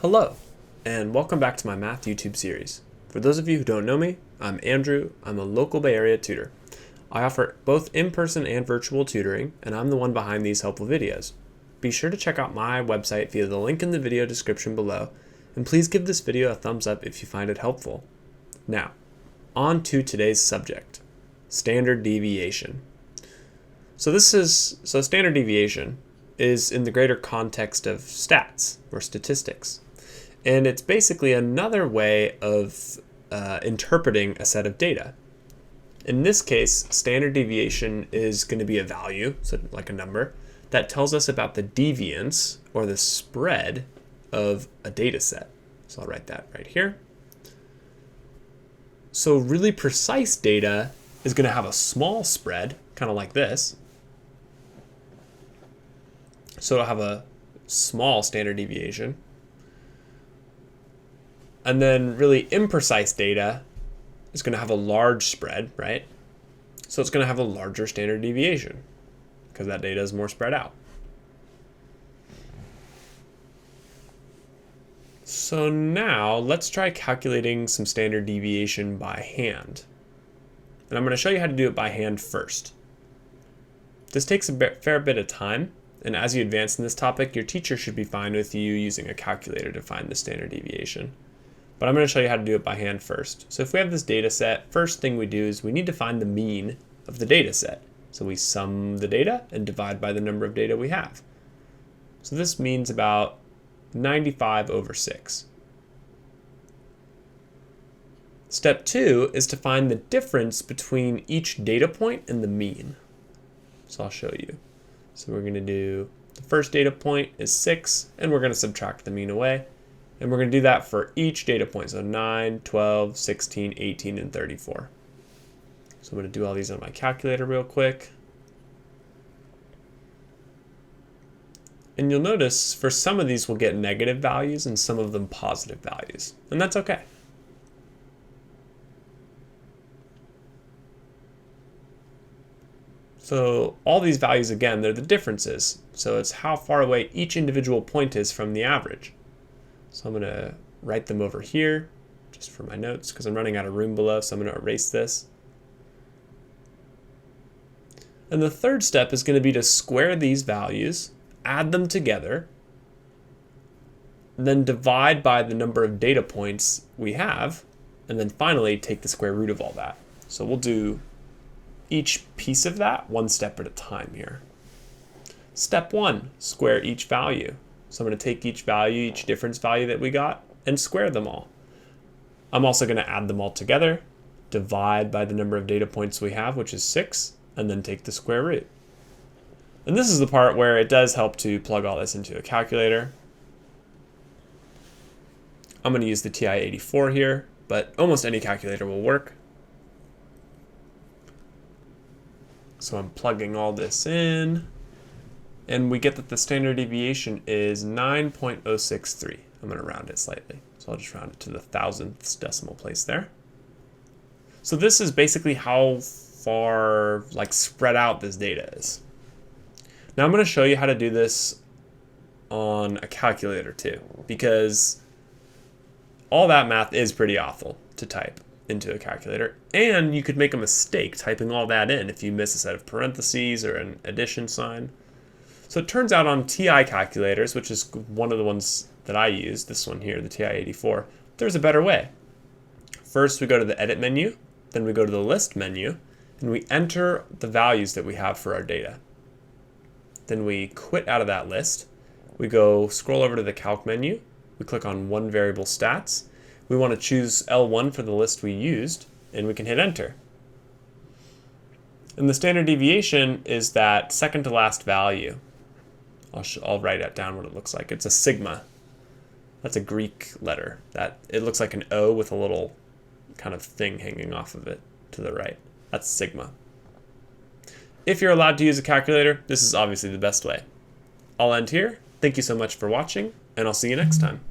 Hello, and welcome back to my math YouTube series. For those of you who don't know me, I'm Andrew. I'm a local Bay Area tutor. I offer both in-person and virtual tutoring, and I'm the one behind these helpful videos. Be sure to check out my website via the link in the video description below, and please give this video a thumbs up if you find it helpful. Now, on to today's subject, standard deviation. So standard deviation is in the greater context of stats or statistics. And it's basically another way of interpreting a set of data. In this case, standard deviation is going to be a value, so like a number, that tells us about the deviance or the spread of a data set. So I'll write that right here. So really precise data is going to have a small spread, kind of like this. So it'll have a small standard deviation. And then really imprecise data is going to have a large spread, right? So it's going to have a larger standard deviation because that data is more spread out. So now let's try calculating some standard deviation by hand. And I'm going to show you how to do it by hand first. This takes a fair bit of time. And as you advance in this topic, your teacher should be fine with you using a calculator to find the standard deviation. But I'm going to show you how to do it by hand first. So if we have this data set, first thing we do is we need to find the mean of the data set. So we sum the data and divide by the number of data we have. So this means about 95 over 6. Step 2 is to find the difference between each data point and the mean. So I'll show you. So we're going to do the first data point is 6, and we're going to subtract the mean away. And we're going to do that for each data point. So 9, 12, 16, 18, and 34. So I'm going to do all these on my calculator real quick. And you'll notice for some of these we'll get negative values and some of them positive values. And that's okay. So all these values, again, they're the differences. So it's how far away each individual point is from the average. So I'm going to write them over here just for my notes because I'm running out of room below, so I'm going to erase this. And the third step is going to be to square these values, add them together, then divide by the number of data points we have, and then finally take the square root of all that. So we'll do each piece of that one step at a time here. Step 1, square each value. So I'm going to take each value, each difference value that we got, and square them all. I'm also going to add them all together, divide by the number of data points we have, which is 6, and then take the square root. And this is the part where it does help to plug all this into a calculator. I'm going to use the TI-84 here, but almost any calculator will work. So I'm plugging all this in. And we get that the standard deviation is 9.063. I'm going to round it slightly. So I'll just round it to the thousandths decimal place there. So this is basically how far spread out this data is. Now I'm going to show you how to do this on a calculator too, because all that math is pretty awful to type into a calculator. And you could make a mistake typing all that in if you miss a set of parentheses or an addition sign. So it turns out on TI calculators, which is one of the ones that I use, this one here, the TI-84, there's a better way. First, we go to the Edit menu, then we go to the List menu, and we enter the values that we have for our data. Then we quit out of that list. We go scroll over to the Calc menu. We click on One Variable Stats. We want to choose L1 for the list we used, and we can hit Enter. And the standard deviation is that second to last value. I'll write it down what it looks like. It's a sigma. That's a Greek letter. It looks like an O with a little kind of thing hanging off of it to the right. That's sigma. If you're allowed to use a calculator, this is obviously the best way. I'll end here. Thank you so much for watching, and I'll see you next time.